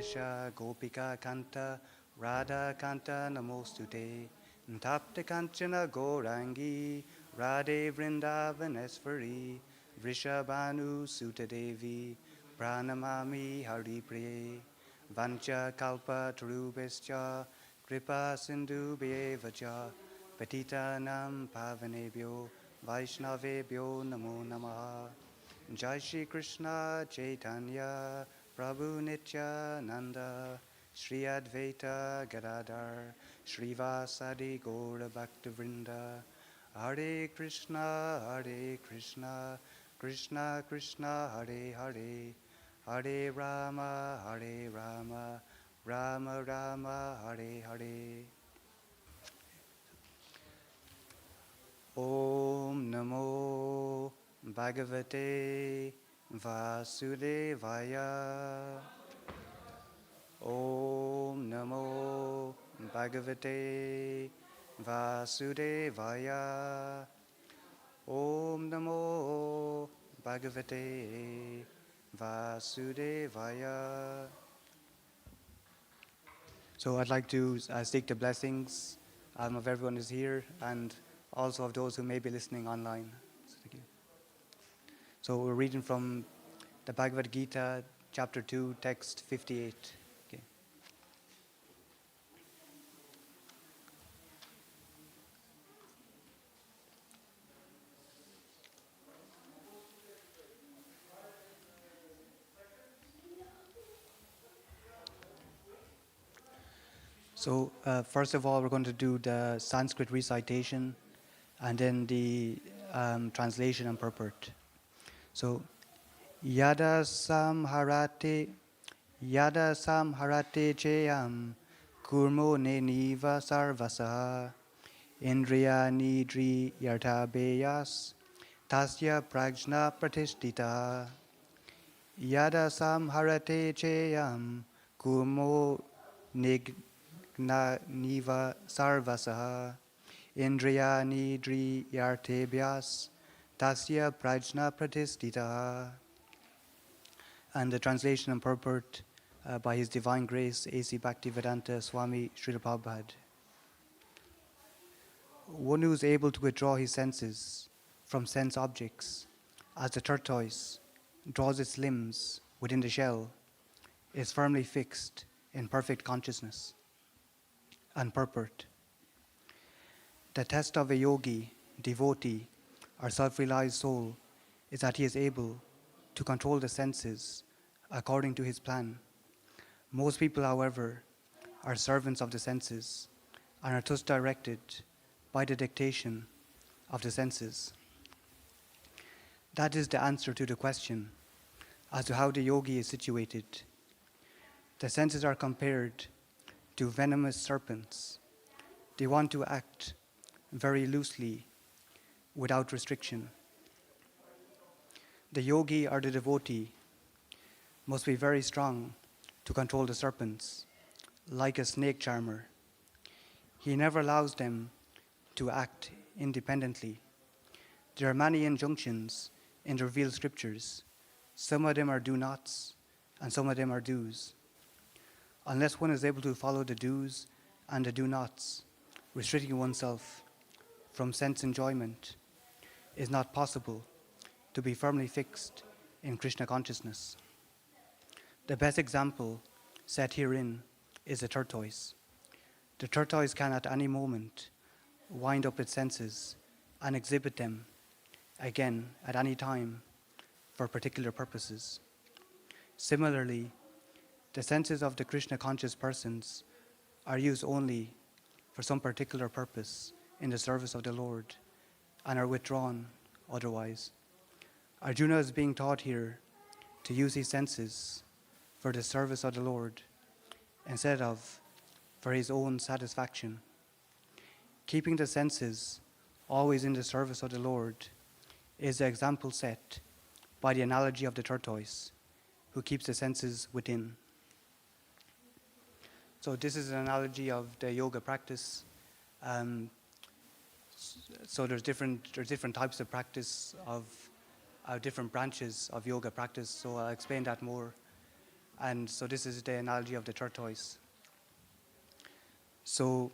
Gopesha Gopika Kanta Radha Kanta Namostute Tapta Kanchana Gorangi Radhe Vrindavaneshwari Vrishabhanu Sutta Devi Pranamami Hari Priye Vancha Kalpa Tarubhescha Kripa Sindhu Bhyevacha Patitanam Pavanebhyo Vaishnavebhyo Namo Namaha Jai Shri Krishna Chaitanya Prabhu Nityananda Shri Advaita Gadadhar Srivasadi Gaura Bhaktavrinda Hare Krishna Krishna Krishna Hare Hare Hare Rama Rama Rama Hare Hare Om Namo Bhagavate Vasudevaya Om Namo Bhagavate Vasudevaya Om Namo Bhagavate Vasudevaya. So I'd like to seek the blessings of everyone who's here and also of those who may be listening online. So thank you. So we're reading from the Bhagavad Gita, chapter 2, text 58. Okay. So first of all, we're going to do the Sanskrit recitation and then the translation and purport. So, Yada samharate cheyam kurmo ne niva sarvasa indriya nidri yartabeyas tasya prajna pratishtita. Yada samharate cheyam kurmo niva sarvasa indriya nidri yartabeyas tasya prajna pratishtita. And the translation and purport by His Divine Grace, A.C. Bhaktivedanta Swami Srila Prabhupada. One who is able to withdraw his senses from sense objects, as the tortoise draws its limbs within the shell, is firmly fixed in perfect consciousness. And purport. The test of a yogi, devotee, or self-realized soul is that he is able to control the senses according to his plan. Most people, however, are servants of the senses and are thus directed by the dictation of the senses. That is the answer to the question as to how the yogi is situated. The senses are compared to venomous serpents. They want to act very loosely without restriction. The yogi or the devotee must be very strong to control the serpents, like a snake charmer. He never allows them to act independently. There are many injunctions in the revealed scriptures. Some of them are do nots, and some of them are do's. Unless one is able to follow the do's and the do nots, restricting oneself from sense enjoyment is not possible to be firmly fixed in Krishna consciousness. The best example set herein is the tortoise. The tortoise can at any moment wind up its senses and exhibit them again at any time for particular purposes. Similarly, the senses of the Krishna conscious persons are used only for some particular purpose in the service of the Lord and are withdrawn otherwise. Arjuna is being taught here to use his senses for the service of the Lord instead of for his own satisfaction. Keeping the senses always in the service of the Lord is the example set by the analogy of the tortoise who keeps the senses within. So this is an analogy of the yoga practice. So there's different types of practice of different branches of yoga practice. So I'll explain that more. And so this is the analogy of the tortoise. So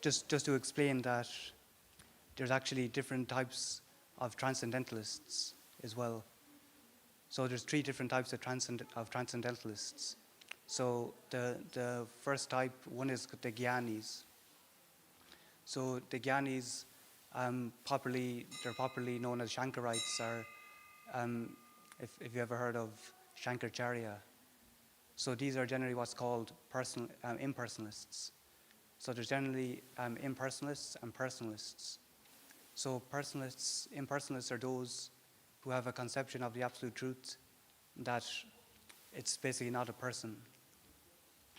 just to explain that there's actually different types of transcendentalists as well. So there's 3 different types of transcendentalists. So the first type, one is the Gyanis. So the Gyanis, they're popularly known as Shankarites, or if you ever heard of Shankaracharya. So these are generally what's called impersonalists. So there's generally impersonalists and personalists. So impersonalists are those who have a conception of the absolute truth that it's basically not a person.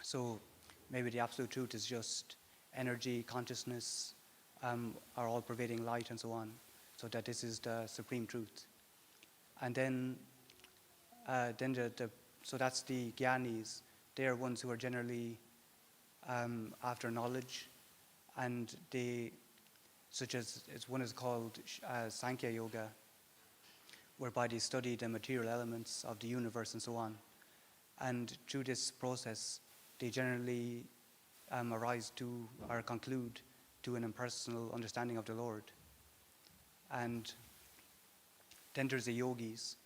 So maybe the absolute truth is just energy, consciousness, are all pervading light and so on. So that this is the supreme truth. And then so that's the Gyanis. They are ones who are generally after knowledge, and one is called Sankhya Yoga, whereby they study the material elements of the universe and so on. And through this process, they generally arise to or conclude to an impersonal understanding of the Lord. And then there's the yogis.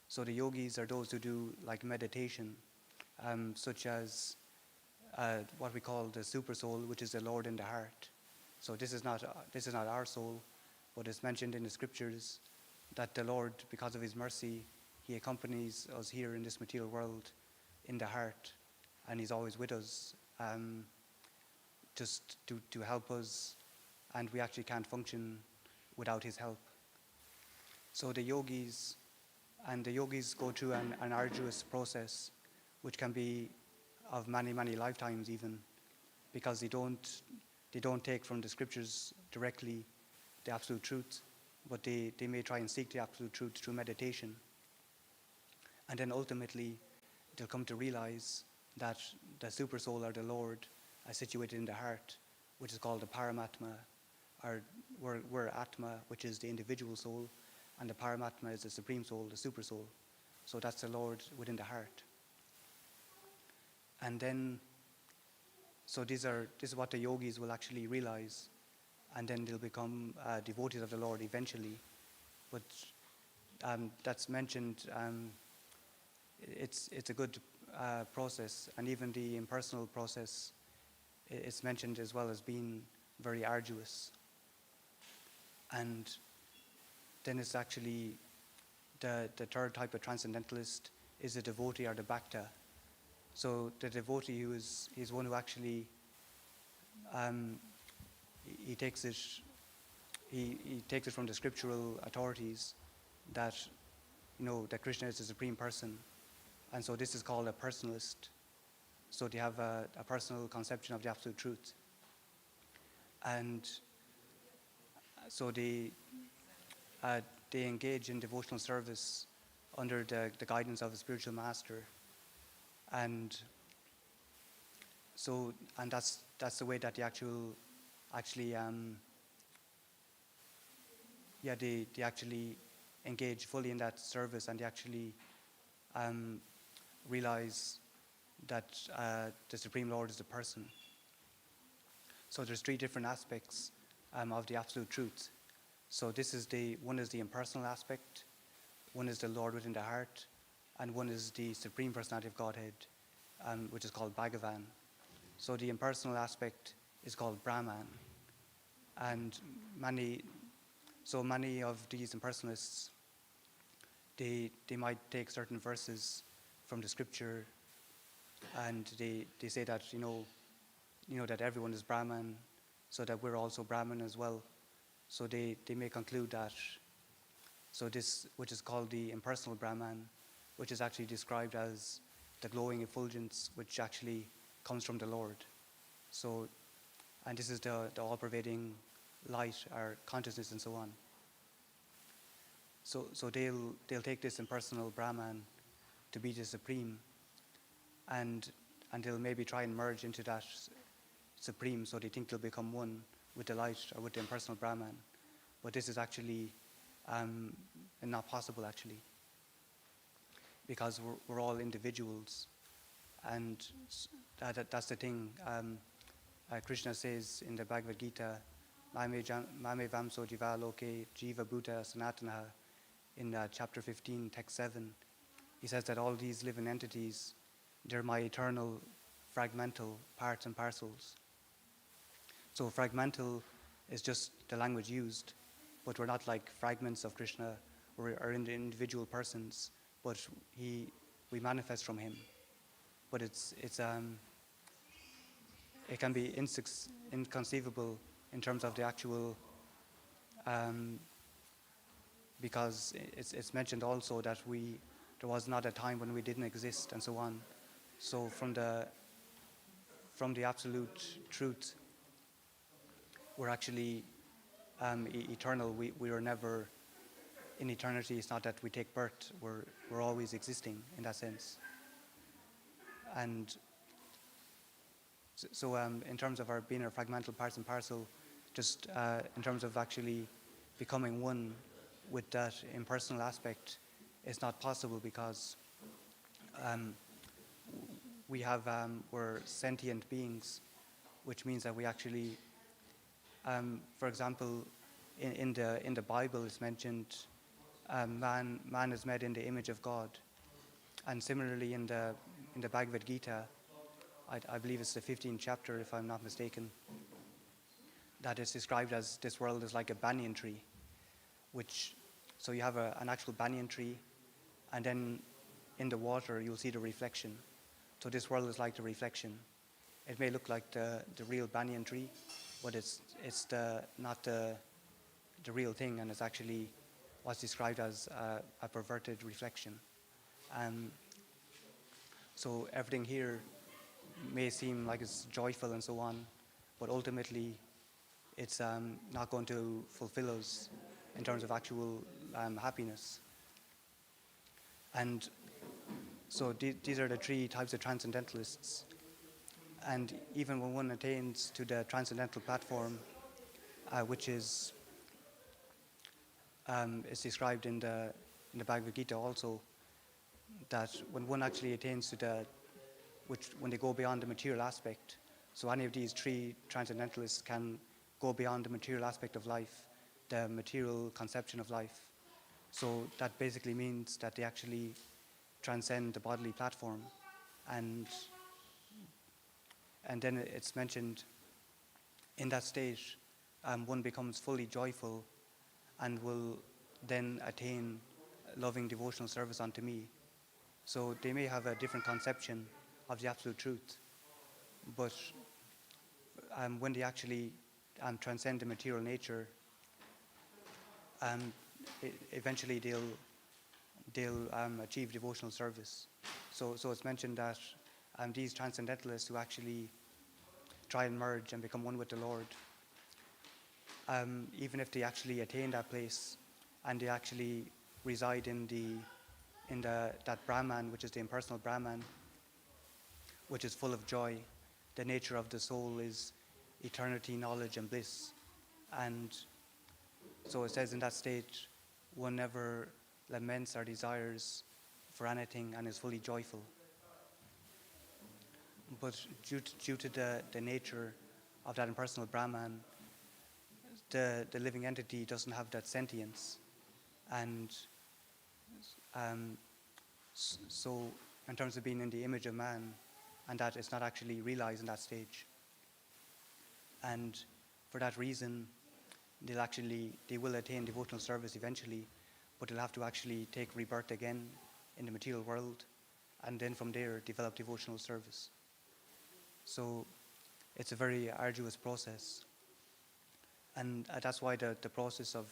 So the yogis are those who do like meditation, such as what we call the super soul, which is the Lord in the heart. So this is not our soul, but it's mentioned in the scriptures that the Lord, because of his mercy, he accompanies us here in this material world in the heart, and he's always with us, just to help us, and we actually can't function without his help. So the yogis go through an arduous process, which can be of many, many lifetimes even, because they don't take from the scriptures directly the absolute truth, but they may try and seek the absolute truth through meditation. And then ultimately, they'll come to realize that the super soul or the Lord are situated in the heart, which is called the Paramatma, or we're Atma, which is the individual soul, and the Paramatma is the supreme soul, the super soul. So that's the Lord within the heart. And then, so this is what the yogis will actually realize, and then they'll become devotees of the Lord eventually. But that's mentioned. It's a good process, and even the impersonal process is mentioned as well as being very arduous. And then it's actually the third type of transcendentalist is the devotee or the Bhakta. So the devotee he's one who actually he takes it from the scriptural authorities that that Krishna is the supreme person, and so this is called a personalist. So they have a personal conception of the absolute truth, and so they engage in devotional service under the guidance of a spiritual master, and that's the way that they actually they actually engage fully in that service, and they actually realize that the Supreme Lord is a person. So there's 3 different aspects of the absolute truth. So one is the impersonal aspect, one is the Lord within the heart, and one is the Supreme Personality of Godhead, which is called Bhagavan. So the impersonal aspect is called Brahman, and many of these impersonalists, they might take certain verses from the scripture, and they say that that everyone is Brahman, so that we're also Brahman as well. So they may conclude that. So this, which is called the impersonal Brahman, which is actually described as the glowing effulgence, which actually comes from the Lord. So, and this is the all-pervading light, or consciousness, and so on. So they'll take this impersonal Brahman to be the supreme, and they'll maybe try and merge into that supreme, so they think they'll become one with the light or with the impersonal Brahman. But this is actually not possible, actually. because we're all individuals, and that's the thing. Krishna says in the Bhagavad Gita, Mame Vamso Jiva Loke Jiva Bhuta Sanatana, in chapter 15, text 7. He says that all these living entities, they're my eternal fragmental parts and parcels. So fragmental is just the language used, but we're not like fragments of Krishna or individual persons, but we manifest from him. But it can be inconceivable in terms of the actual, because it's mentioned also that there was not a time when we didn't exist and so on. So from the absolute truth, we're actually eternal. We were never in eternity. It's not that we take birth. We're always existing in that sense. And so in terms of our being our fragmental parts and parcel, just in terms of actually becoming one with that impersonal aspect, it's not possible because we're sentient beings, which means that we actually, for example, in the Bible it's mentioned man is made in the image of God, and similarly in the Bhagavad Gita, I believe it's the 15th chapter if I'm not mistaken, that is described as this world is like a banyan tree, so you have an actual banyan tree, and then in the water you'll see the reflection. So this world is like the reflection. It may look like the real banyan tree, but it's not the real thing, and it's actually what's described as a perverted reflection. So everything here may seem like it's joyful and so on, but ultimately it's not going to fulfill us in terms of actual happiness. And so these are the three types of transcendentalists. And even when one attains to the transcendental platform, which is described in the Bhagavad Gita also, that when one actually attains to when they go beyond the material aspect, so any of these three transcendentalists can go beyond the material aspect of life, the material conception of life. So that basically means that they actually transcend the bodily platform, and then it's mentioned in that state one becomes fully joyful and will then attain loving devotional service unto me. So they may have a different conception of the absolute truth, but when they actually transcend the material nature, eventually they'll achieve devotional service. So it's mentioned that these transcendentalists who actually try and merge and become one with the Lord, even if they actually attain that place and they actually reside in that Brahman, which is the impersonal Brahman, which is full of joy, the nature of the soul is eternity, knowledge, and bliss. And so it says in that state, one never laments or desires for anything and is fully joyful. But due to the nature of that impersonal Brahman, the living entity doesn't have that sentience. And so in terms of being in the image of man, and that it's not actually realized in that stage. And for that reason, they will attain devotional service eventually, but they'll have to actually take rebirth again in the material world, and then from there develop devotional service. So it's a very arduous process, and that's why the process of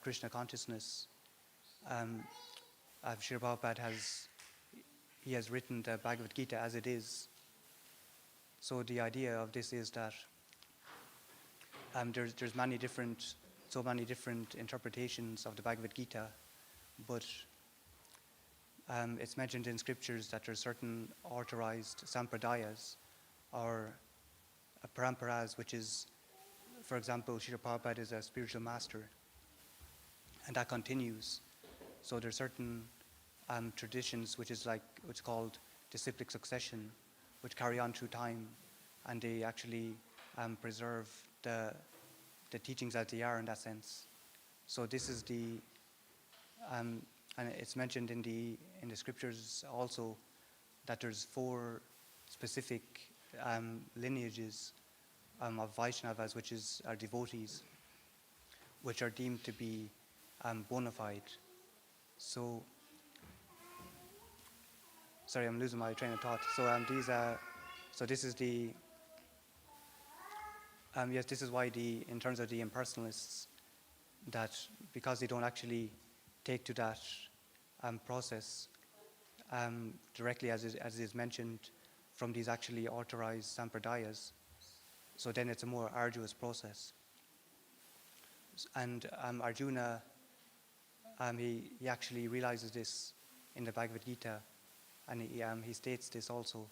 Krishna consciousness, Srila Prabhupada has written the Bhagavad Gita as it is. So the idea of this is that there's so many different interpretations of the Bhagavad Gita, but it's mentioned in scriptures that there's certain authorized sampradayas or paramparas, which is, for example, Srila Prabhupada is a spiritual master, and that continues. So there's certain traditions, which is like what's called disciplic succession, which carry on through time, and they actually preserve the teachings as they are in that sense. So this is the and it's mentioned in the scriptures also that there's 4 specific lineages of Vaishnavas, which are devotees, which are deemed to be bona fide. So, sorry, I'm losing my train of thought. So so this is the yes, this is why in terms of the impersonalists, that because they don't actually take to that process directly as is mentioned from these actually authorized sampradayas, so then it's a more arduous process. And Arjuna, he actually realizes this in the Bhagavad Gita, and he states this also.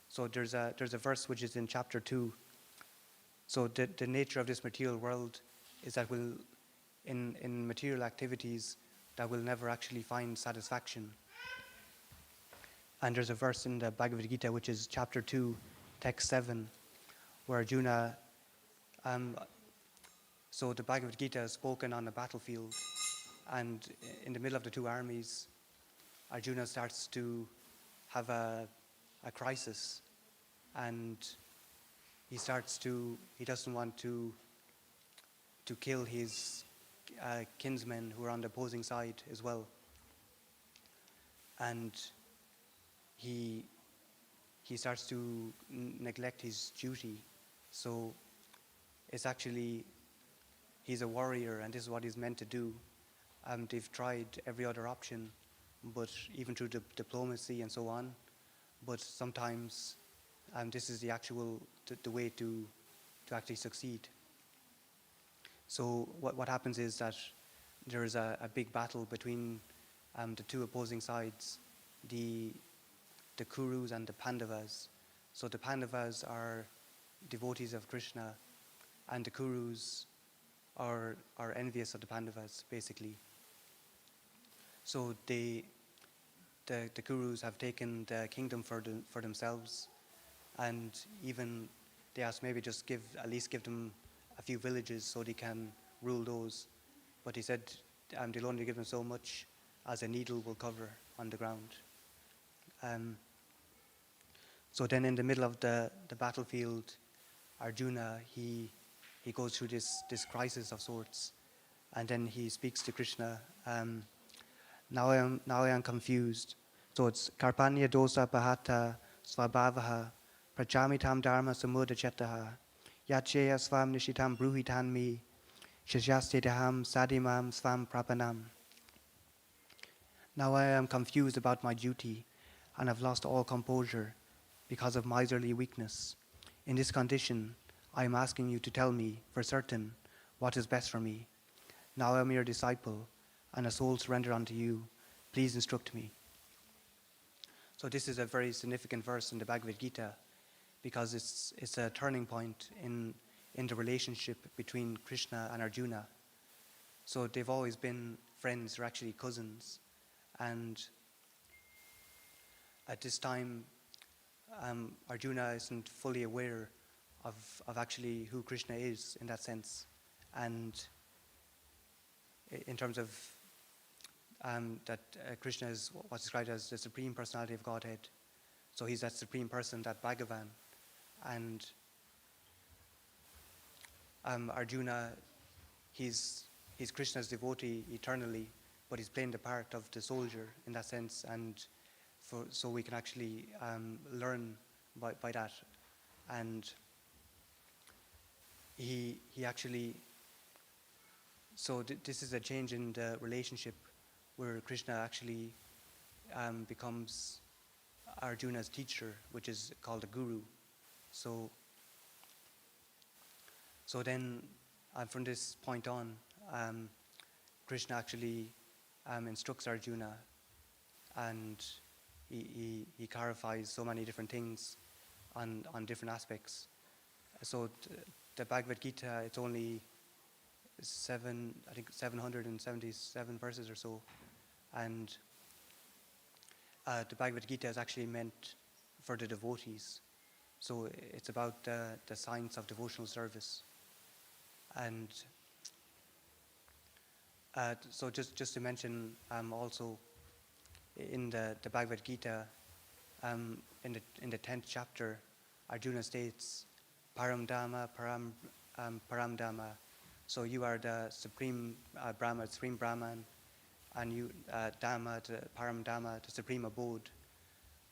So there's a verse which is in chapter 2. So the nature of this material world is that in material activities that will never actually find satisfaction. And there's a verse in the Bhagavad Gita, which is chapter 2, text 7, where Arjuna, so the Bhagavad Gita is spoken on a battlefield, and in the middle of the 2 armies, Arjuna starts to have a crisis, and he doesn't want to kill his kinsmen who are on the opposing side as well. And he starts to neglect his duty. So it's actually, he's a warrior, and this is what he's meant to do. They've tried every other option, but even through diplomacy and so on, but sometimes this is the actual the way to actually succeed. So what happens is that there is a big battle between the 2 opposing sides, the Kurus and the Pandavas. So the Pandavas are devotees of Krishna, and the Kurus are envious of the Pandavas, basically. So the Kurus have taken the kingdom for themselves, and even they asked maybe just at least give them a few villages so they can rule those. But he said they'll only give them so much as a needle will cover on the ground. So then in the middle of the battlefield, Arjuna, he goes through this crisis of sorts, and then he speaks to Krishna. Now I am confused. So it's Karpanya dosa pahata svabhavaha prachamitam dharma samudachetaha yacheya svam nishitam bruhitan mi shajastedaham sadimam svam prapanam. Now I am confused about my duty, and have lost all composure because of miserly weakness. In this condition, I am asking you to tell me for certain what is best for me. Now I am your disciple, and a soul surrendered unto you. Please instruct me. So this is a very significant verse in the Bhagavad Gita, because it's a turning point in the relationship between Krishna and Arjuna. So they've always been friends, or actually cousins, and at this time, Arjuna isn't fully aware of actually who Krishna is in that sense, and in terms of that Krishna is what's described as the Supreme Personality of Godhead. So he's that Supreme Person, that Bhagavan. And Arjuna, he's Krishna's devotee eternally, but he's playing the part of the soldier in that sense, and so we can actually learn by that. And he actually, so this is a change in the relationship where Krishna actually becomes Arjuna's teacher, which is called a guru. So then from this point on, Krishna actually instructs Arjuna, and he clarifies so many different things on different aspects. So the Bhagavad Gita, it's only 777 verses or so, and the Bhagavad Gita is actually meant for the devotees. So it's about the science of devotional service. And so just to mention also in the Bhagavad Gita, in the 10th chapter, Arjuna states, Param Dhamma, Param Dhamma. So you are the supreme Brahma, supreme Brahman, and you Dhamma, Param Dhamma, the supreme abode,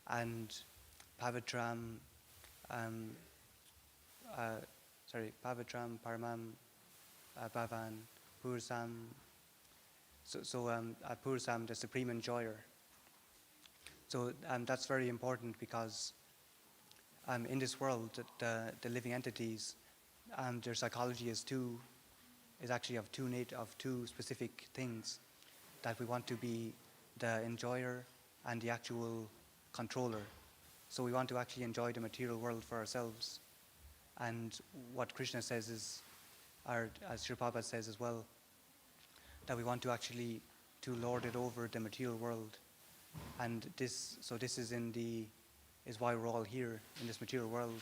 and Pavitram, Pavitram, Paramam, Bhavan, Pursam. So Pursam, the supreme enjoyer. So that's very important because in this world, the living entities, their psychology is actually of two specific things, that we want to be the enjoyer and the actual controller. So we want to actually enjoy the material world for ourselves. And what Krishna says is, or as Sri Prabhupada says as well, that we want to actually to lord it over the material world. And this is why we're all here in this material world.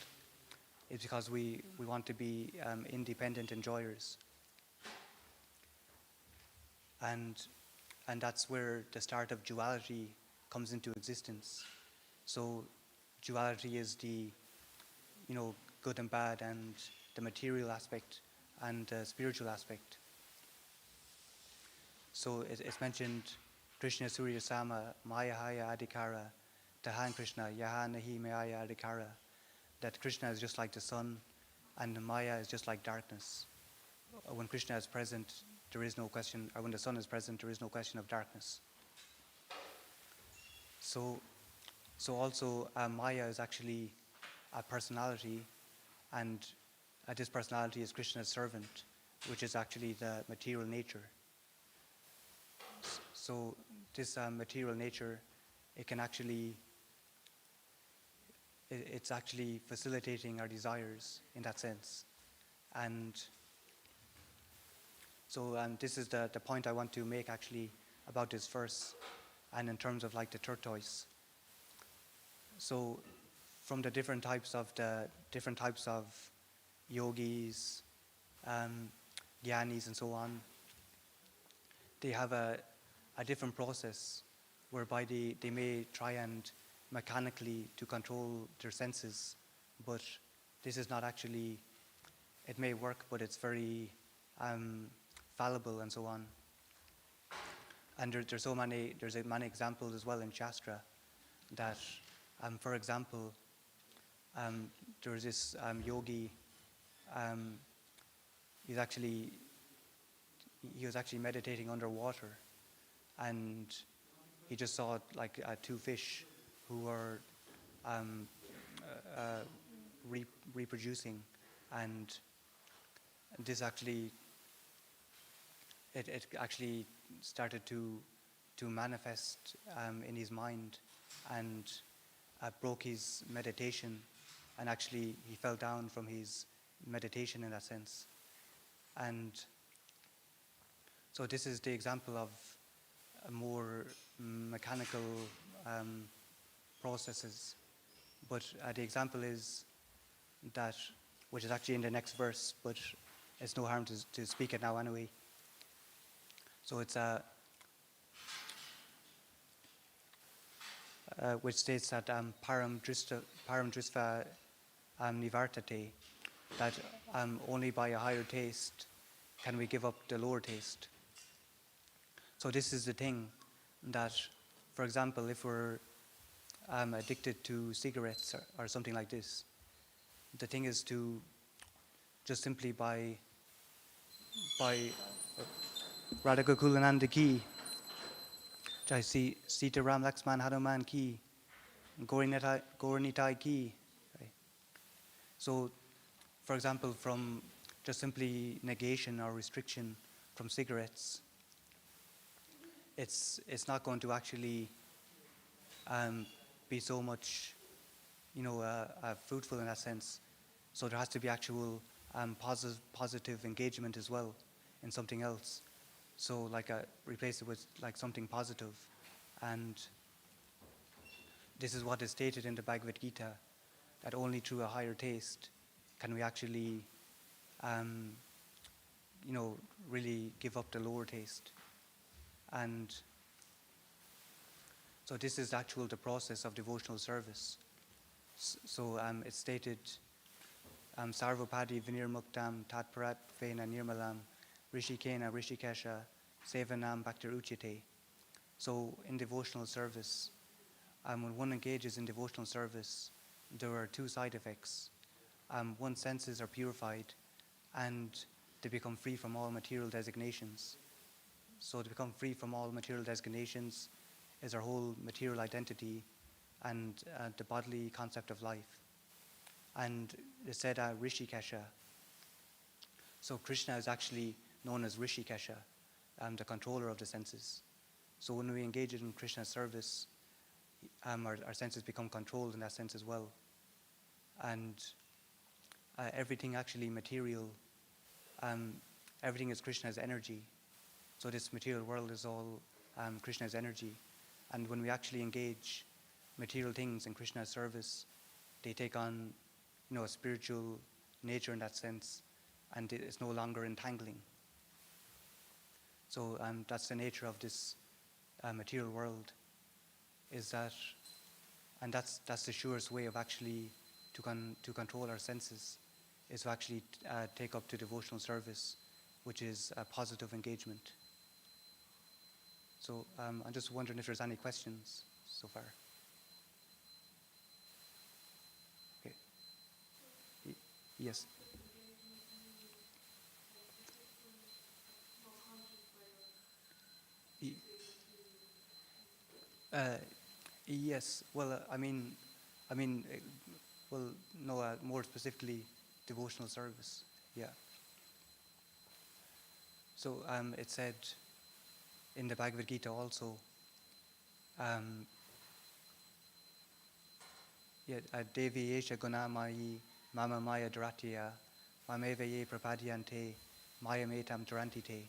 It's because we want to be independent enjoyers. And that's where the start of duality comes into existence. So duality is the, good and bad, and the material aspect and the spiritual aspect. So it's mentioned, Krishna Surya Sama, Maya Haya Adhikara, Tahan Krishna, Yaha Nahi Maya Adhikara, that Krishna is just like the sun and Maya is just like darkness. When Krishna is present, there is no question, or when the sun is present, there is no question of darkness. So also Maya is actually a personality, and this personality is Krishna's servant, which is actually the material nature. So this material nature, it's actually facilitating our desires in that sense. And so this is the point I want to make actually about this verse, and in terms of like the tortoise. So from the different types of yogis, jnanis and so on, they have a different process whereby they may try and mechanically to control their senses, but this is not actually, it may work, but it's very fallible and so on. And there's many examples as well in Shastra that, for example, there was this yogi, he was actually meditating underwater, and he just saw like two fish who were reproducing, and this actually it actually started to manifest in his mind, and broke his meditation, and actually he fell down from his meditation in that sense. And so this is the example of a more mechanical processes. But the example is that, which is actually in the next verse, but it's no harm to speak it now anyway. So it's which states that param drisva nivartate, that only by a higher taste can we give up the lower taste. So this is the thing, that, for example, if we're addicted to cigarettes or something like this, the thing is to just simply by Radha Kulananda ki, Jai Sita Ram Laxman Hanuman ki, Gauranitai ki. So, for example, from just simply negation or restriction from cigarettes, it's not going to actually be so much, fruitful in that sense. So there has to be actual positive engagement as well in something else. So replace it with like something positive, and this is what is stated in the Bhagavad Gita, that only through a higher taste can we actually, really give up the lower taste. And so this is the process of devotional service. So it's stated, Sarvapadi Vinirmuktam Tatparat Vena Nirmalam Rishikena Rishikesha Sevanam Bhaktir Uchite. So in devotional service, when one engages in devotional service, there are two side effects. One's senses are purified and they become free from all material designations. So to become free from all material designations is our whole material identity and the bodily concept of life. And they said Rishikesha. So Krishna is actually known as Rishikesha, the controller of the senses. So when we engage in Krishna's service, our senses become controlled in that sense as well. And everything actually material, everything is Krishna's energy. So this material world is all Krishna's energy. And when we actually engage material things in Krishna's service, they take on, a spiritual nature in that sense, and it's no longer entangling. So that's the nature of this material world, is that, and that's the surest way of actually to control our senses, is to actually take up to devotional service, which is a positive engagement. So I'm just wondering if there's any questions so far. Okay. Yes. Yes. Well, more specifically, devotional service. Yeah. So it said in the Bhagavad Gita also, Devi Yesha Gunamayi Mama Maya Dharatya Mameva Ye Prapadyante Maya Metam Dharantite.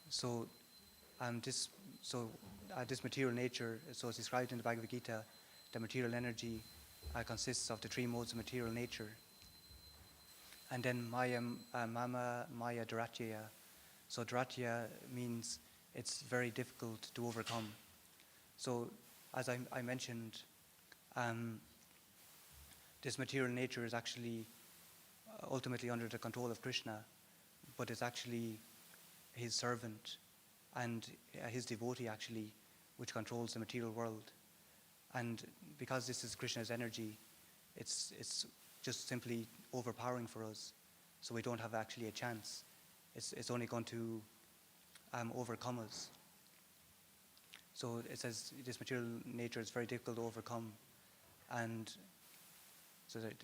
So this material nature, so it's described in the Bhagavad Gita, the material energy consists of the three modes of material nature. And then Mama Maya Dharatya. So Dharatya means it's very difficult to overcome. So as I mentioned, this material nature is actually ultimately under the control of Krishna, but it's actually his servant and his devotee actually, which controls the material world. And because this is Krishna's energy, it's just simply overpowering for us, so we don't have actually a chance. It's only going to overcome us. So it says this material nature is very difficult to overcome, and so that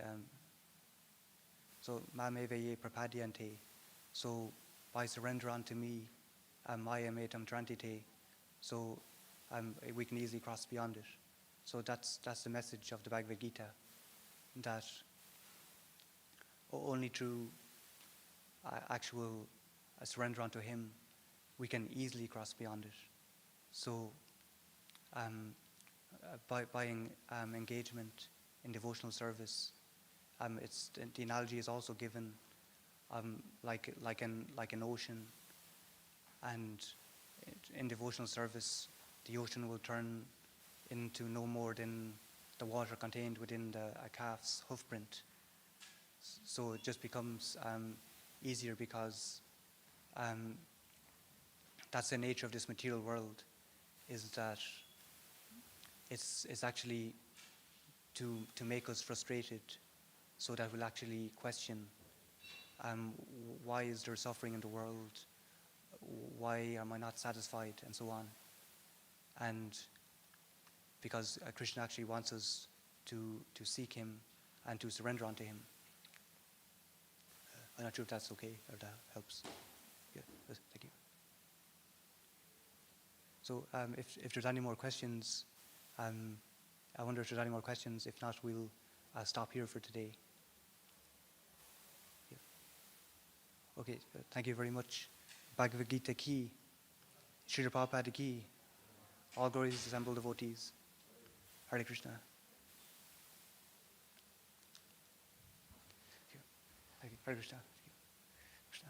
Mameveye Prapadyante. So by surrender unto me, Maya Metam Trantite, so we can easily cross beyond it. So that's the message of the Bhagavad Gita, that only through actual surrender unto him we can easily cross beyond it. So by engagement in devotional service, it's the analogy is also given like an ocean, and in devotional service the ocean will turn into no more than the water contained within a calf's hoof print. So it just becomes easier, because that's the nature of this material world, is that it's actually to make us frustrated, so that we'll actually question why is there suffering in the world, why am I not satisfied, and so on. And because Krishna actually wants us to seek him and to surrender unto him. I'm not sure if that's okay or that helps. Yeah, thank you. So if there's any more questions, I wonder if there's any more questions. If not, we'll stop here for today. Yeah. Okay, thank you very much. Bhagavad Gita ki, Srila Prabhupada ki, all glories assembled devotees. Hare Krishna. Hare Krishna. Krishna.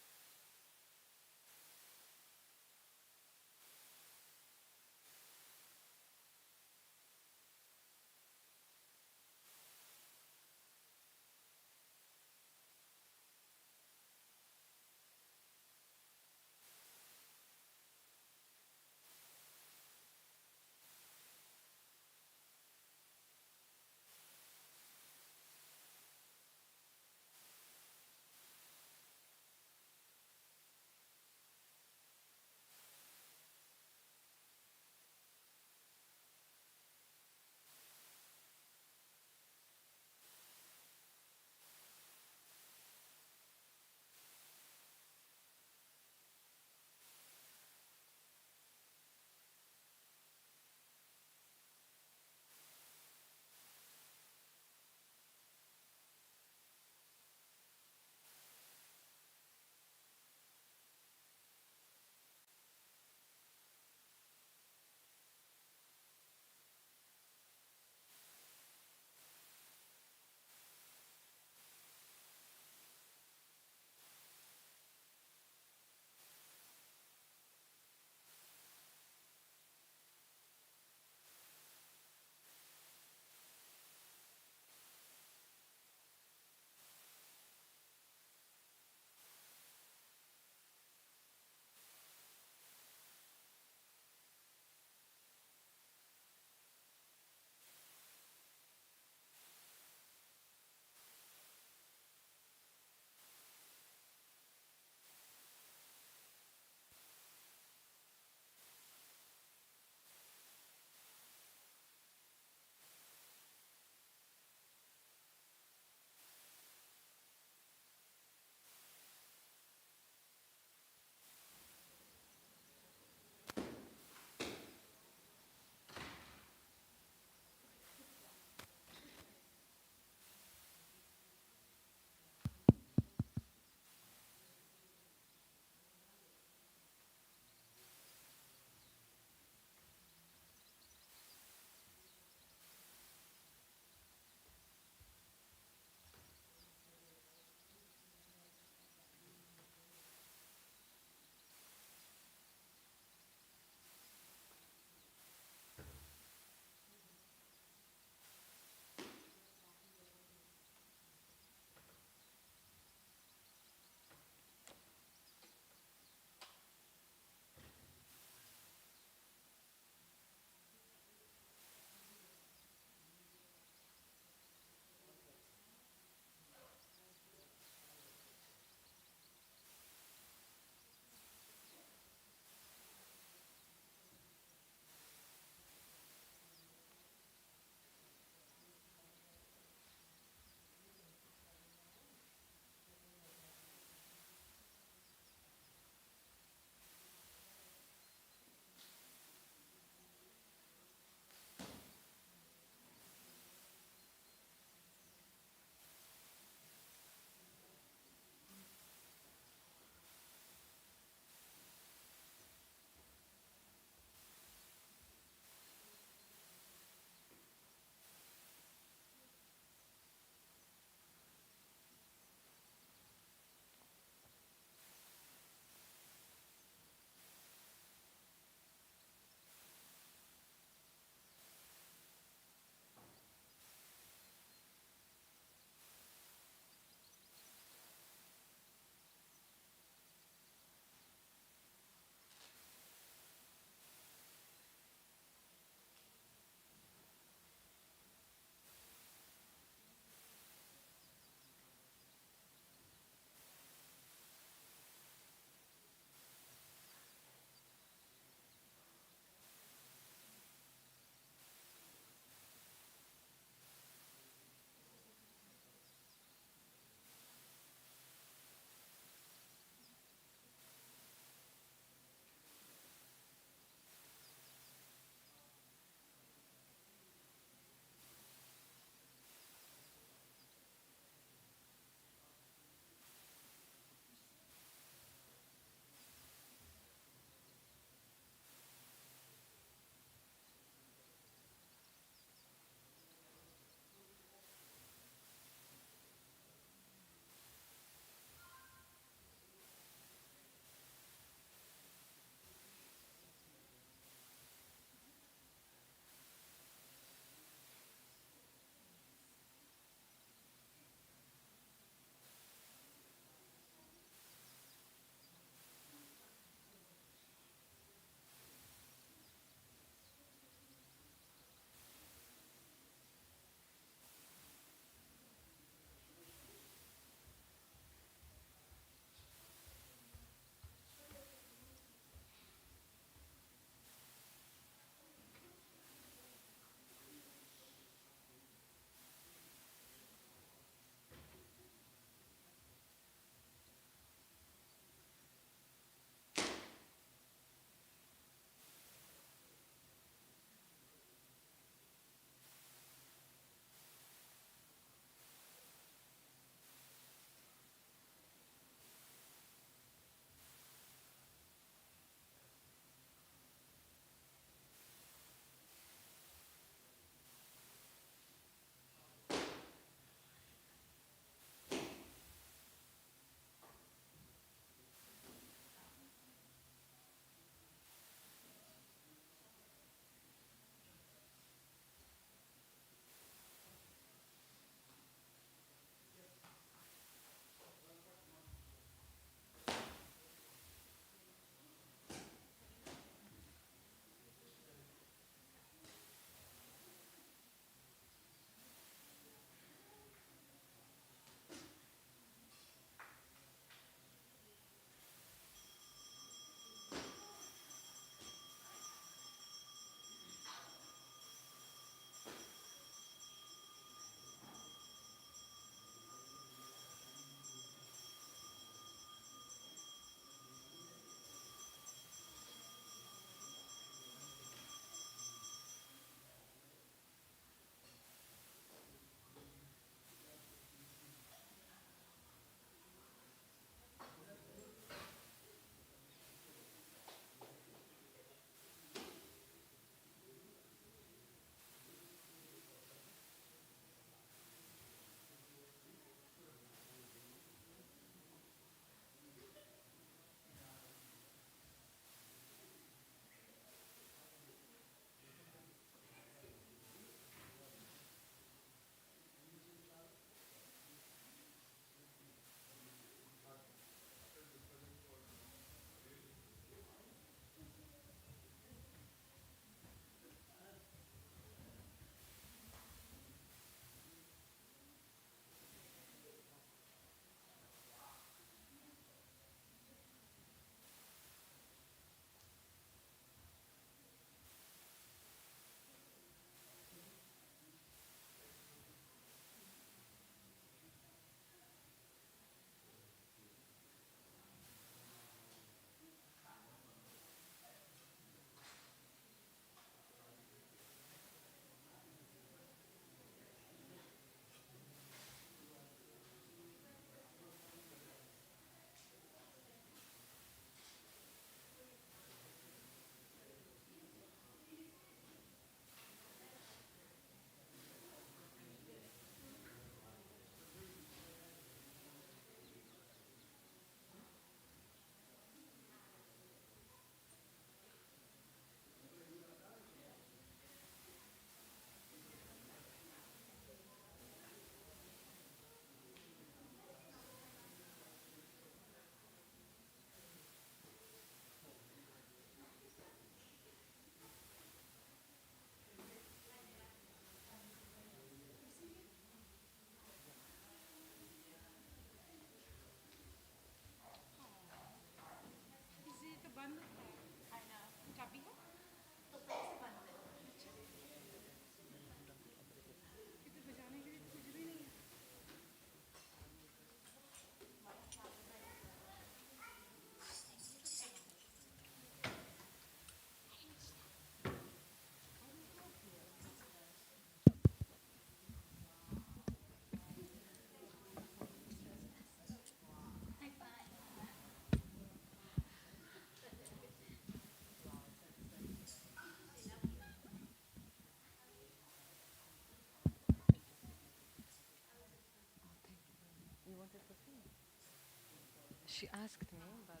She asked me, but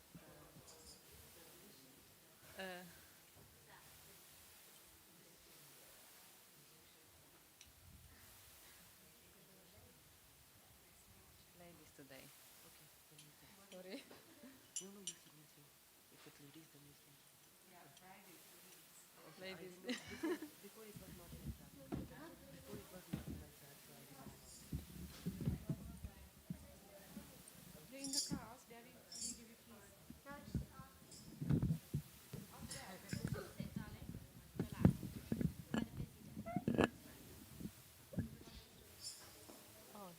ladies today. Okay, then you can. Sorry. No, you sit. If it's ladies, then you can. Okay, Ladies. before it was not like that. Before it was not like that, so I didn't know. They're in the car. Ask Daddy, will you give you keys? Oh.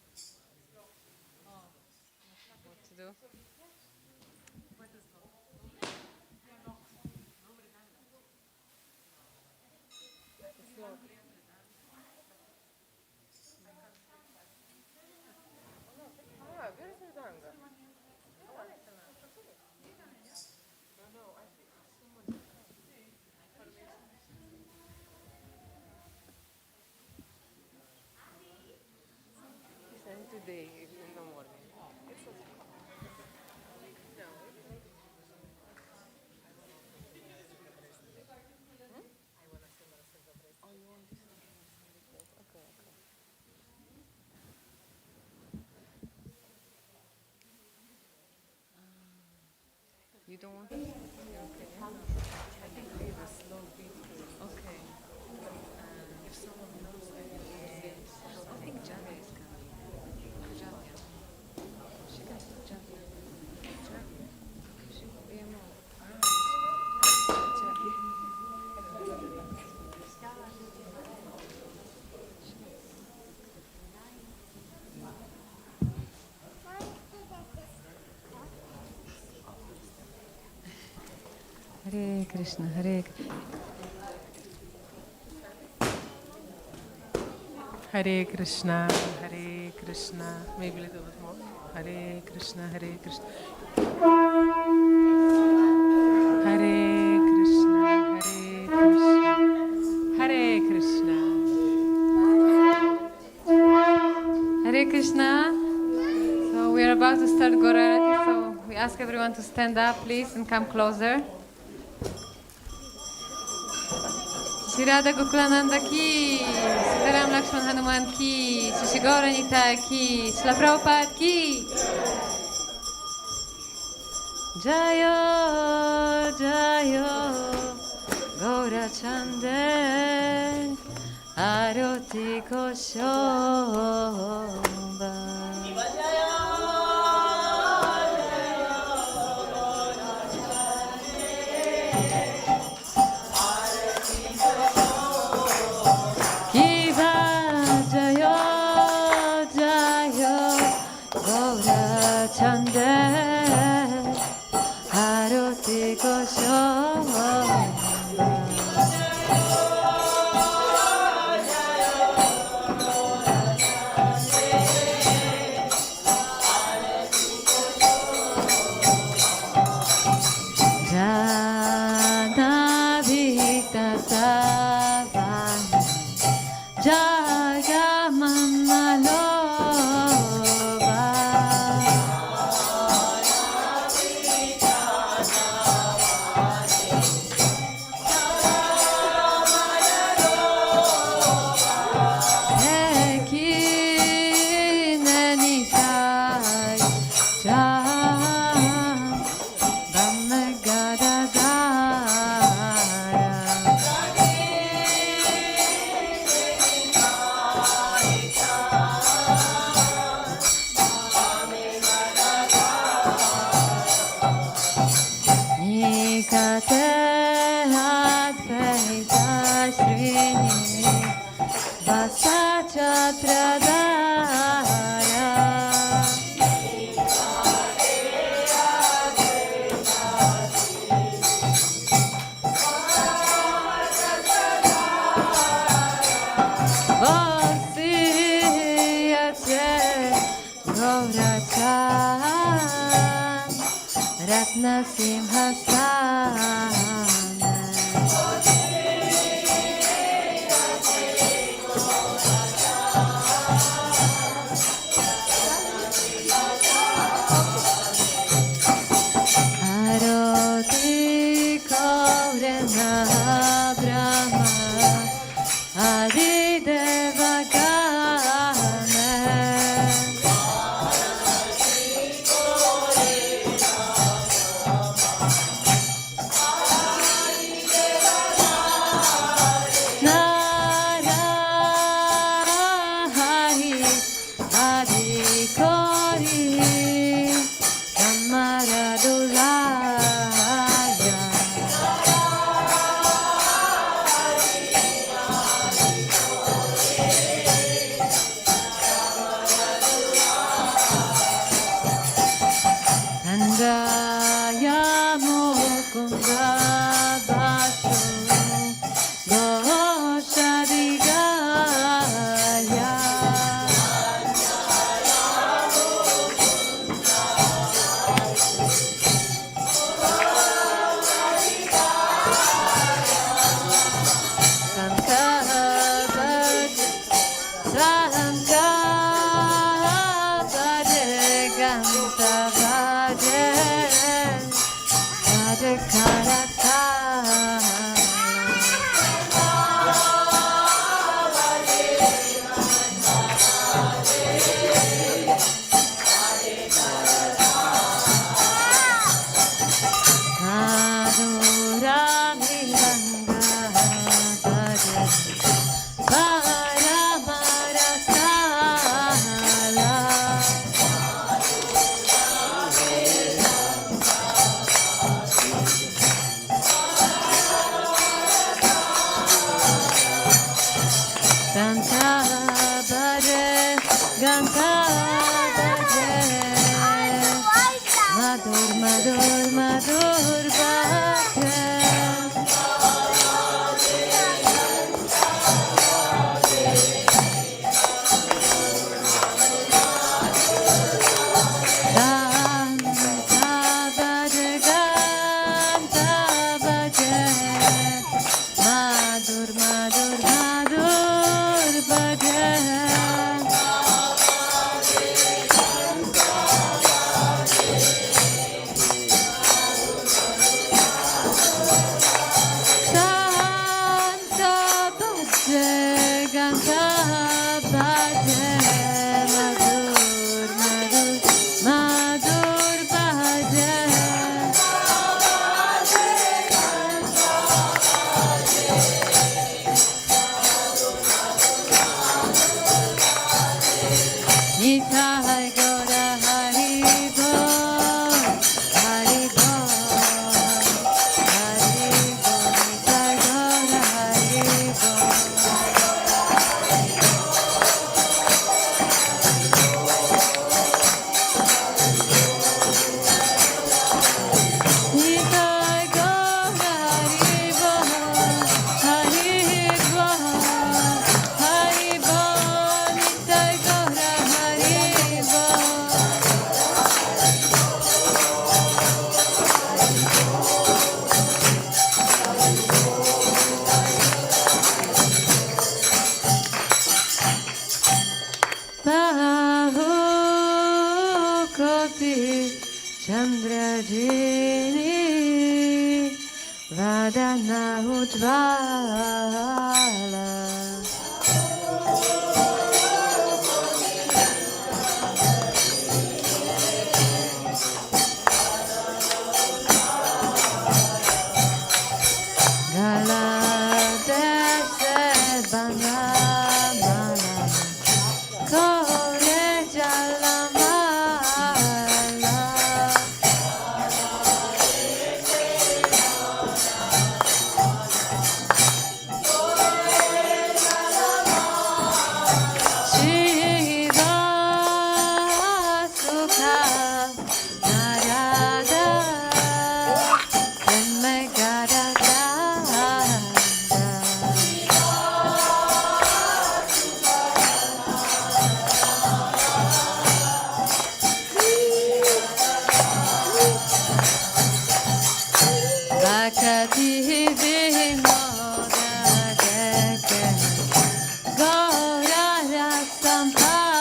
Oh. What to do? It's locked. Send today in the morning. You don't want to? Okay. I think leave a slow beat. Okay. If someone knows, I can say. I think Javia is coming. Javia. She can do Javia. Javia. She will be a mom. Javia. Hare Krishna, Hare Hare Krishna, Hare Krishna. Maybe a little bit more. Hare Krishna, Hare Krishna. Hare Krishna, Hare Krishna. Hare Krishna. Hare Krishna. So we are about to start Gaurarati, so we ask everyone to stand up, please, and come closer. Shri Radha Gokulananda ki, Sitaram Lakshman Hanuman ki, Shri Gaura Nitai ki, Shri Prabhupada ki. Jayo, Jayo, Gaura Chande, Aroti Koshomba. Chande Aroti Koshomba. Jana Vita Savana Jaga Mamalo. Ratna Simhasana. Hari Kori Kamaraduraya Kandaya Mukunda Basho Goshadigaya Madur, madur, madur, bhakta Madur, madur, madur, bhakta Nitai Gora Hari Bol, Hari Bol, Hari Bol, Nitai Gora Hari Bol. Nitai Gora Hari Bol, Hari Bol, Hari Bol, Nitai Gora Hari Bol. Bahu Kopi Chandrajini Vadana Ujvala Gala Dese Banamala Kore Jalamala Shiva Sukha Narada Brahmagadada Bhakti Vinoda Deke Gaura Sampada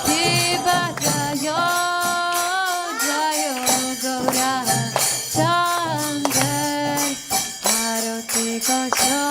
Shiva Jayo Jayo Gaura Chandra Arati Kosho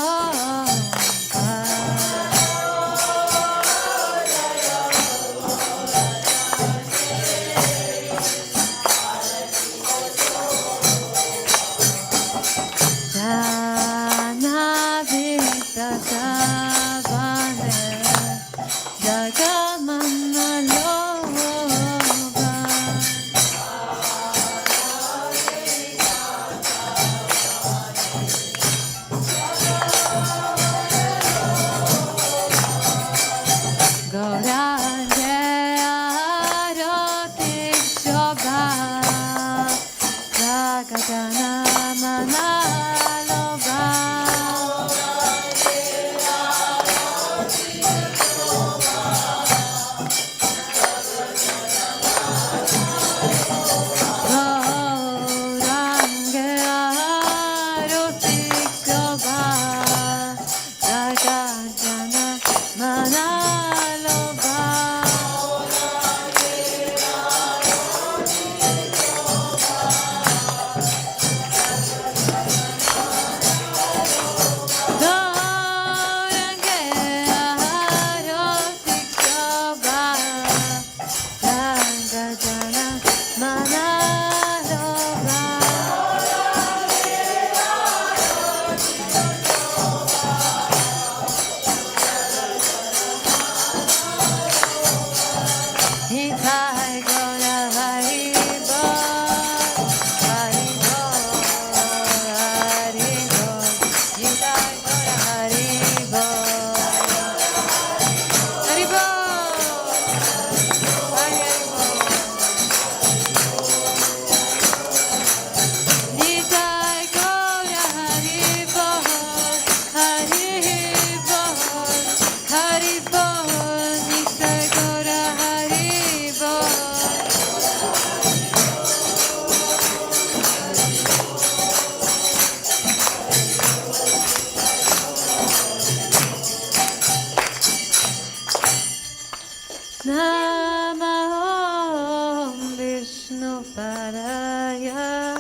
Paraya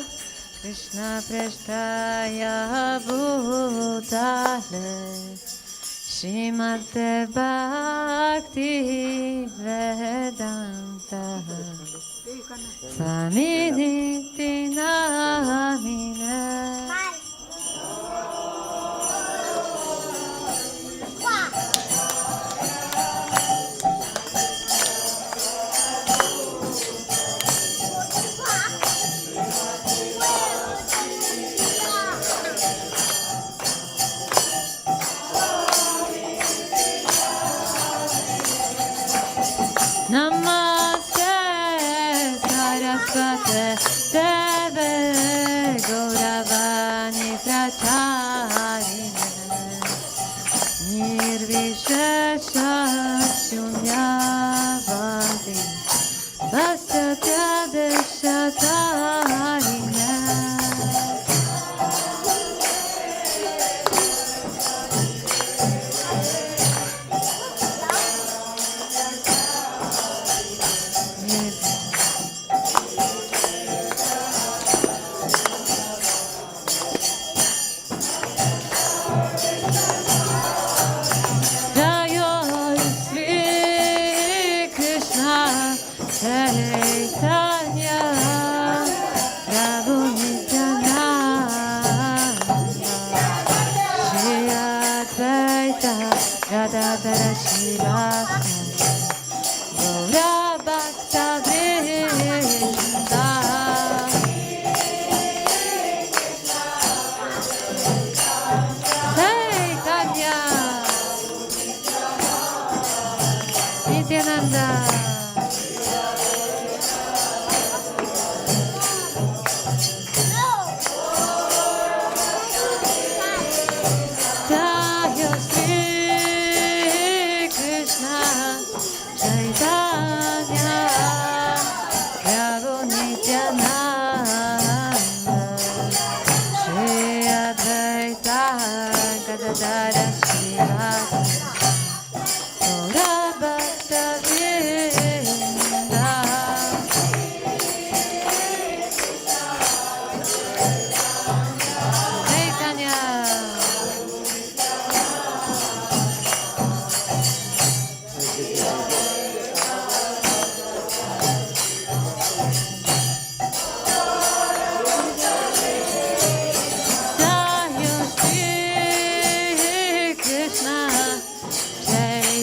Krishna Prasthaya Bhutale Srimate Bhakti Vedanta Swami Niti Namine Namaste Saraswate Deve Gauravani Pracharine Nirvishesha Shunyavadi Vastatya Deshatarine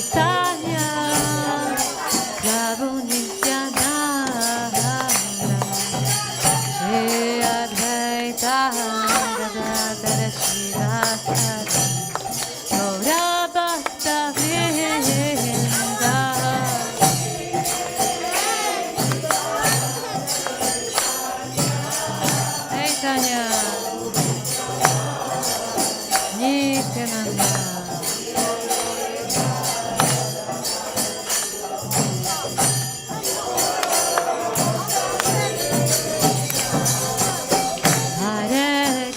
Chaitanya Prabhu Nityananda Shri Advaita Gadadhara Shivasa Gaura Bhakta Vrinda Chaitanya Nityananda Hare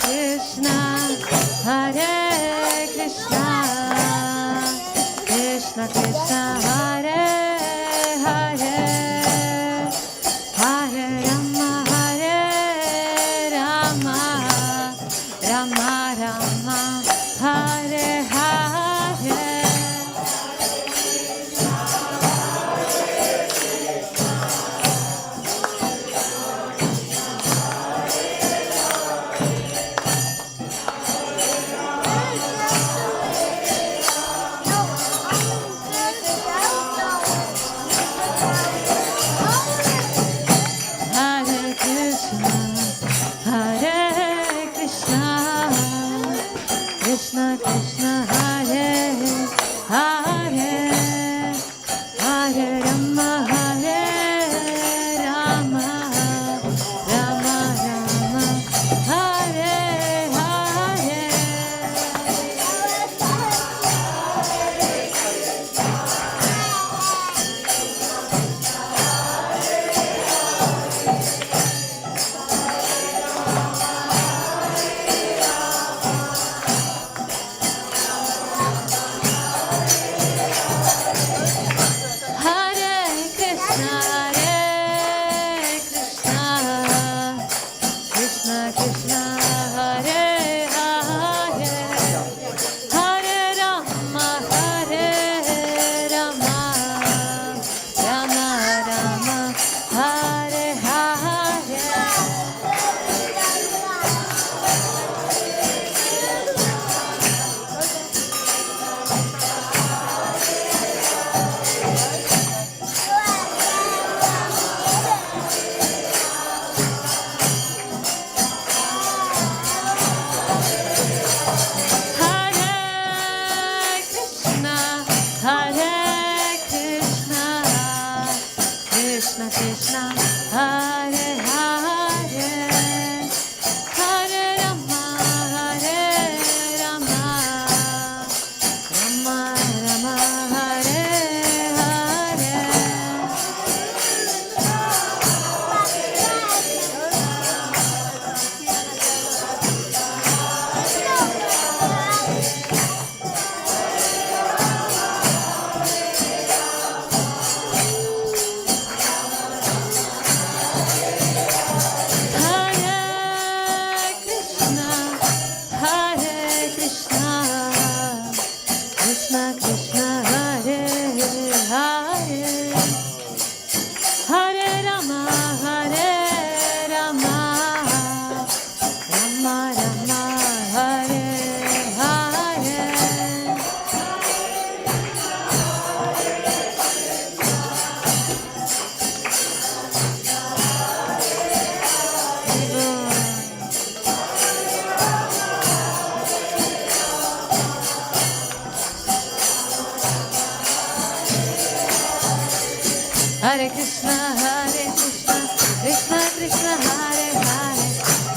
Krishna, Hare Hare,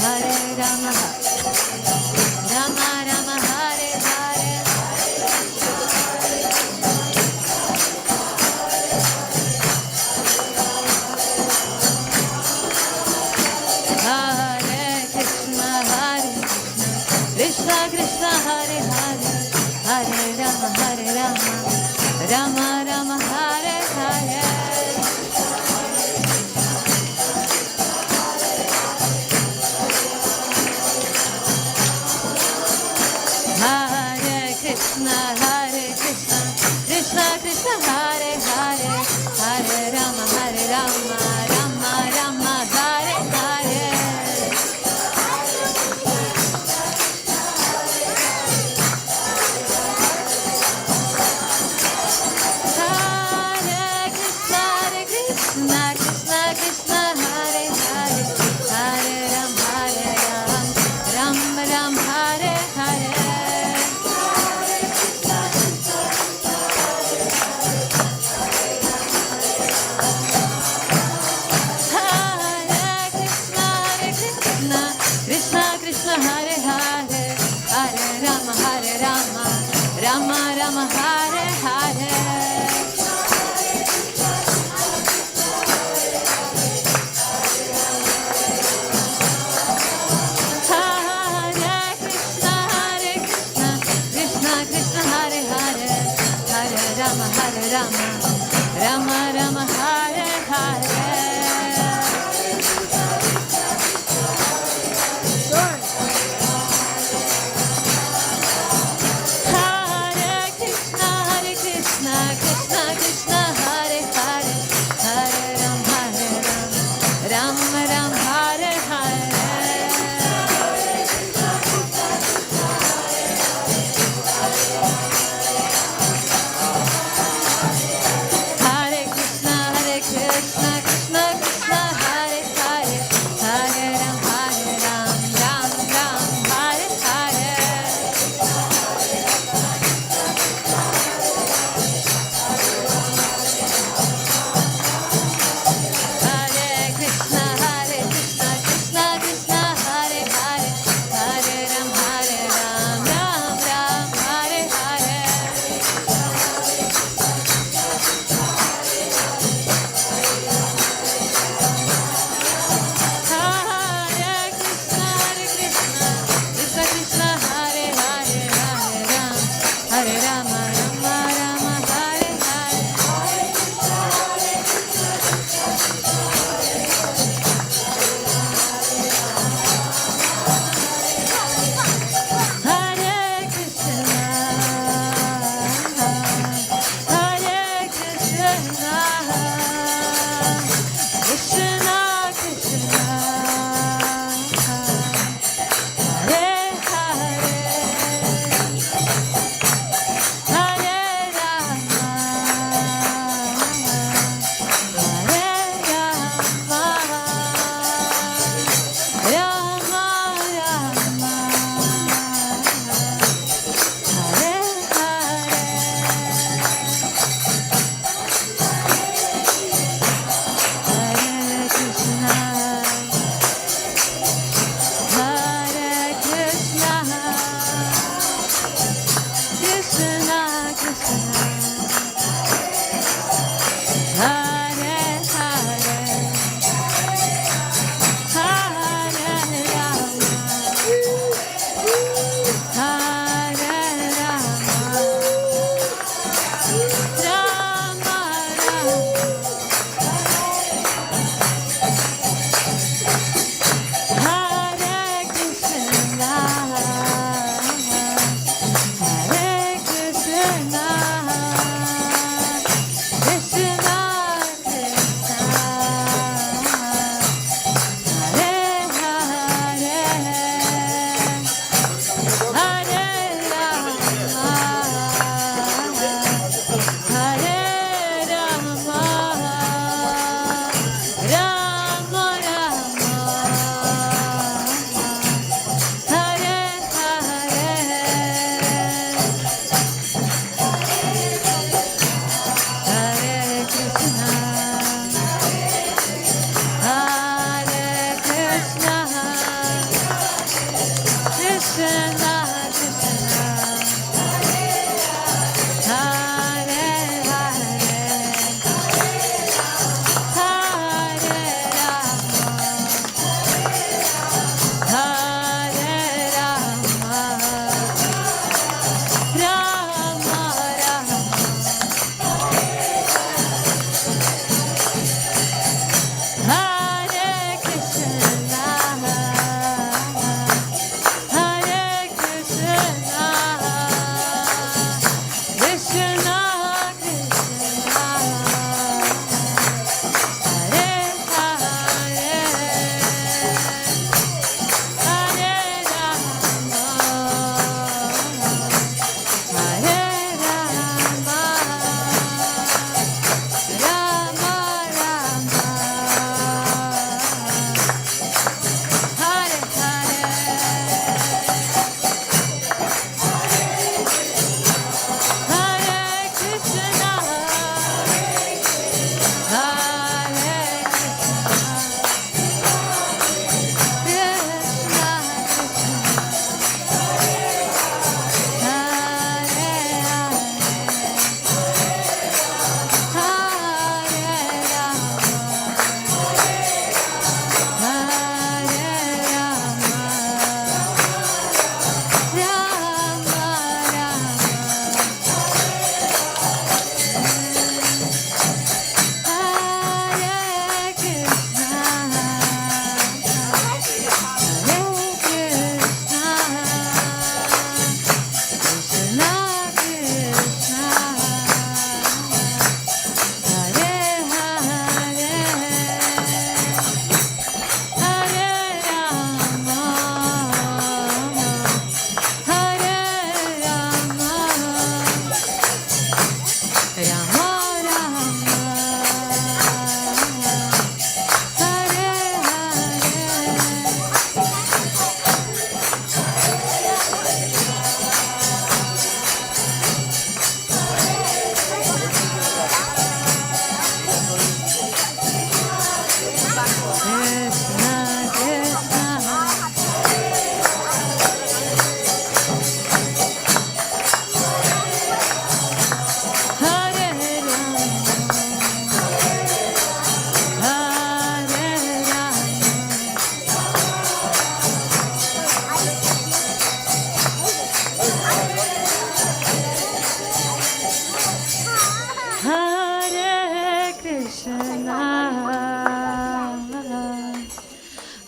Hare Rama, Rama Rama, Hare Hare, Hare Krishna, Krishna Krishna, Hare Hare, Hare Rama, Rama Rama, Hare Hare. Hare Krishna, Krishna Krishna, Hare Hare, Hare Rama, Rama Rama, Hare Hare. Hare Krishna, Krishna Krishna, Hare Hare, Hare Rama, Rama Rama, Hare Hare. Krishna Krishna, Hare Hare, Hare Rama, Rama Rama, Hare Hare. Hare Krishna, Krishna Krishna, Hare Hare, Hare Rama, Rama Rama, Hare Hare. Hare Krishna, Krishna Krishna, Hare Hare, Hare Rama, Rama Rama, Hare Hare. Hare Krishna, Krishna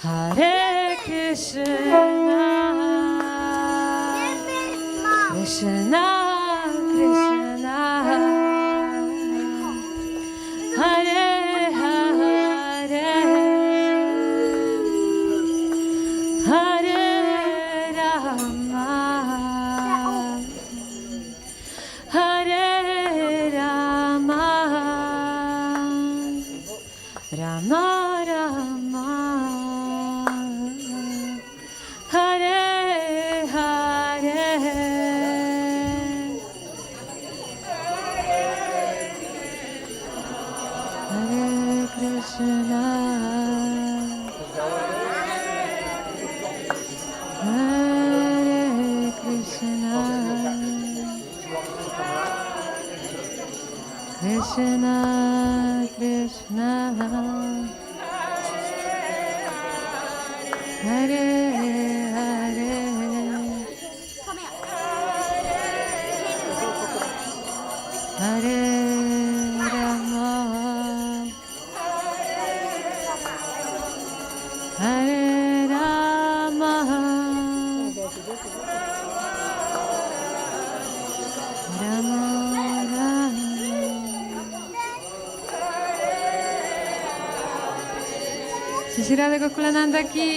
Hare Krishna, Krishna Krishna, Hare Hare, Hare Rama, Hare Rama, Rama Rama, Hare Hare, Hare Krishna, Hare Krishna, Krishna Krishna, Hare Hare, Hare Rama, Hare Rama, Rama Rama. Shri Radha Gokulananda ki,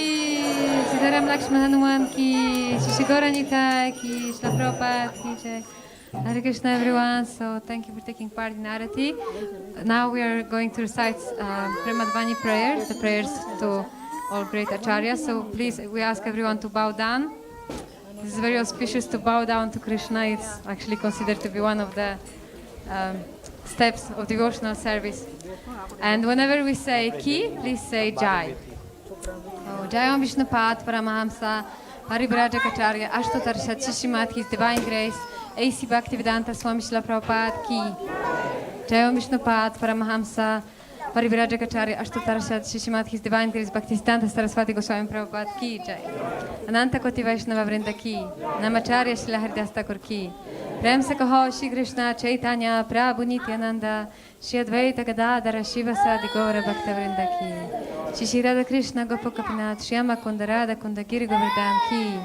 Sitaram Lakshman Hanuman ki, Shri Gauranitai ki, Shri Prabhupada ki jai. Hare Krishna everyone, so thank you for taking part in Arati. Now we are going to recite Premadvani prayers, the prayers to all great acharyas. So please, we ask everyone to bow down. This is very auspicious to bow down to Krishna. It's actually considered to be one of the steps of devotional service. And whenever we say ki, please say jai. So, Jayam Vishnupad Paramahamsa Parivrajacharya Ashtotarsha Shishimat, His Divine Grace, A.C. Bhaktivedanta Swami Srila Prabhupada ki. Jayam Vishnupad Paramahamsa Parivrajacharya Ashtotarsha Shishimat, His Divine Grace, Bhaktisiddhanta Saraswati Goswami Prabhupada ki jai. Ananta Koti Vaishnava Vrinda ki. Namacharya Srila Haridas Thakur ki. Prem se kaho Shri Krishna Chaitanya Prabhu Nityananda Shri Advaita Gadadhara Shiva Sadi Gaura Bhakta Vrinda ki. Shri Radha Krishna Gopakapinath Shyama Kunda Radha Kunda Giri Govardhan ki.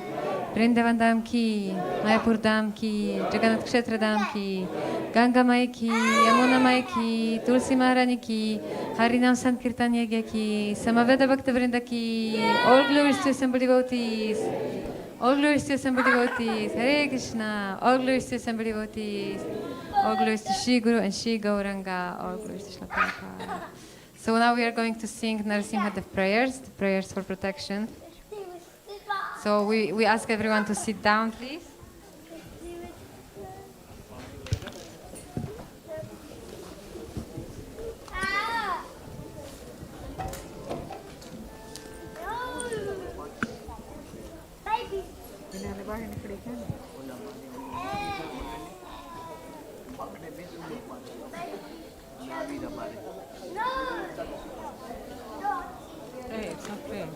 Vrindavan Dham ki, Mayapur Dham ki, Jagannath Kshetra Dham ki, Ganga Mai ki, Yamuna Mai ki, Tulsi Maharani ki, Harinam Sankirtan Yagya ki, Samaveda Bhakta Vrinda ki. All glories to assembled devotees. All glories to assembled devotees. Hare Krishna. All glories to assembled devotees. All glories to Shri Guru and Shri Gauranga. All glories to Srila Prabhupada. So now we are going to sing Narasimha Dev prayers, the prayers for protection. So we ask everyone to sit down, please. Hey, it's not fair.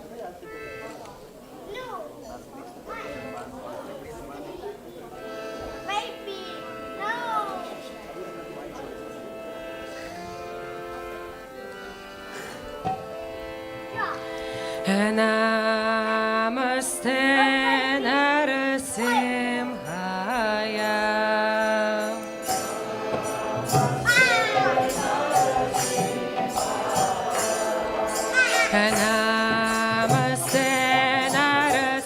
Namaste Narasimhaya. Namaste Narasimhaya.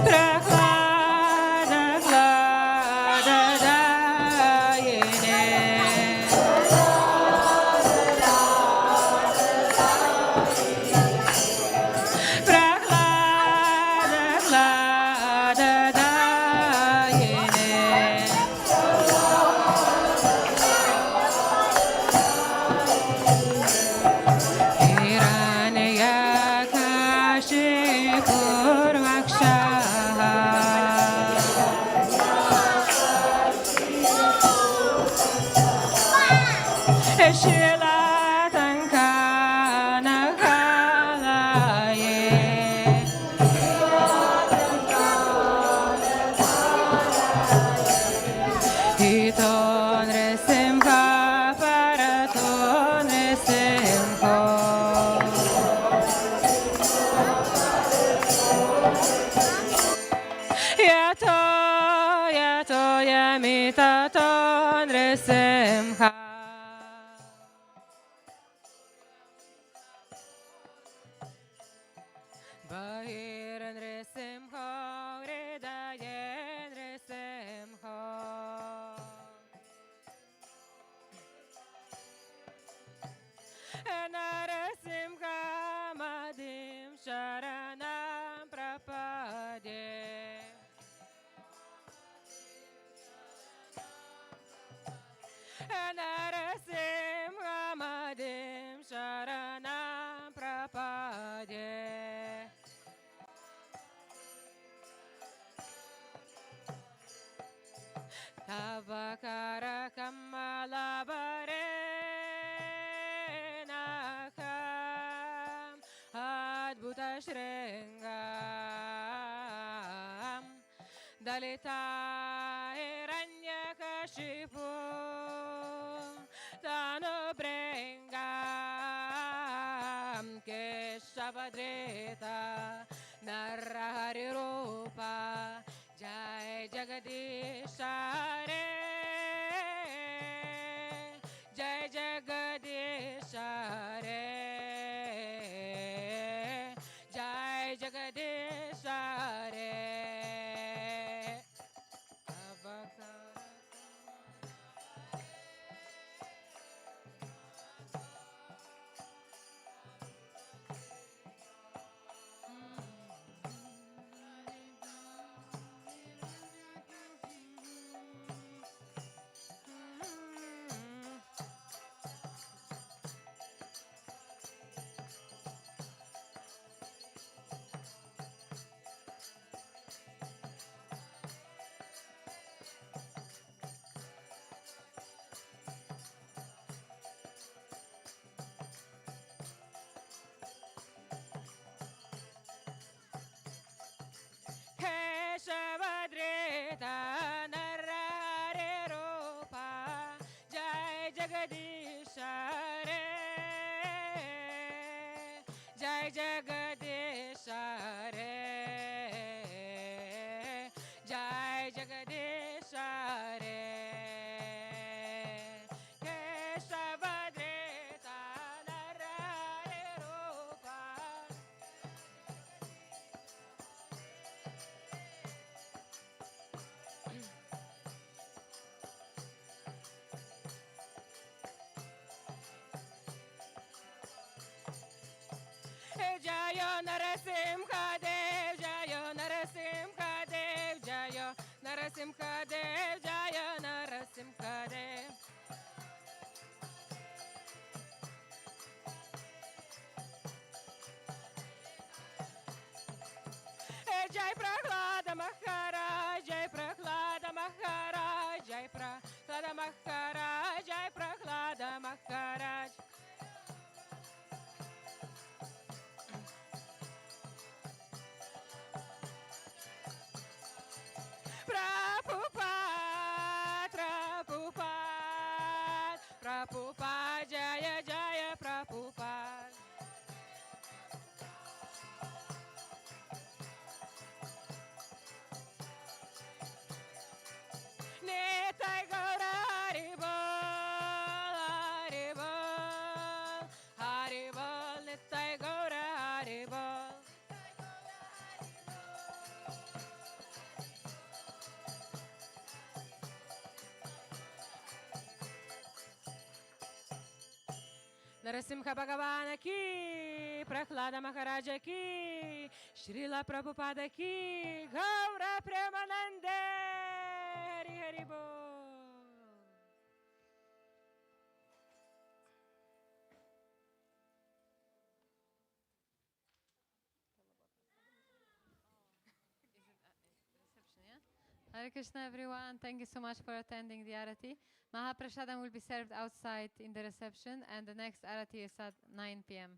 Prahlada Parito Nrisimha, Parato Nrisimha. Yato, yato, yamitato Nrisimha. Bahir Nrisimha, Hridaye Nrisimha. Narasimha Madim Sharanam Prapade. Narasimha Madim Sharanam Prapade. Tavakara Kamala Nakam Adbhuta Shringam Dalita Hiranyakashipu Tanu Bringam Keshavadrita Narahari Rupa Jai Jagadish Hare Jai Jagadish Hare Jai Jagadish Hare Keshavadrita Narahari Rupa Jai Jagadish Hare Jai Jagadish Hare Jai Jagadish Hare Keshavadrita Narahari Rupa Jayo Narasimha Dev, Jayo Narasimha Dev, Jayo Narasimha Dev, Jayo Narasimha Dev. Jai Prahlada Maharaj, Jai Prahlada Maharaj, Jai Prahlada Maharaj, Jai Prahlada Maharaj. Prabhupada, Prabhupada, Prabhupada, Jaya Jaya Prabhupada. Nitai Gaura Haribol, Haribol, Haribol, Nitai Gaura Haribol. Narasimha Bhagavan aqui, Prahlada Maharaj aqui, Srila Prabhupada aqui, Gaura Premanande, Hari Hari Bol. Hare Krishna everyone, thank you so much for attending the Arati. Mahaprasadam will be served outside in the reception and the next Arati is at 9 p.m.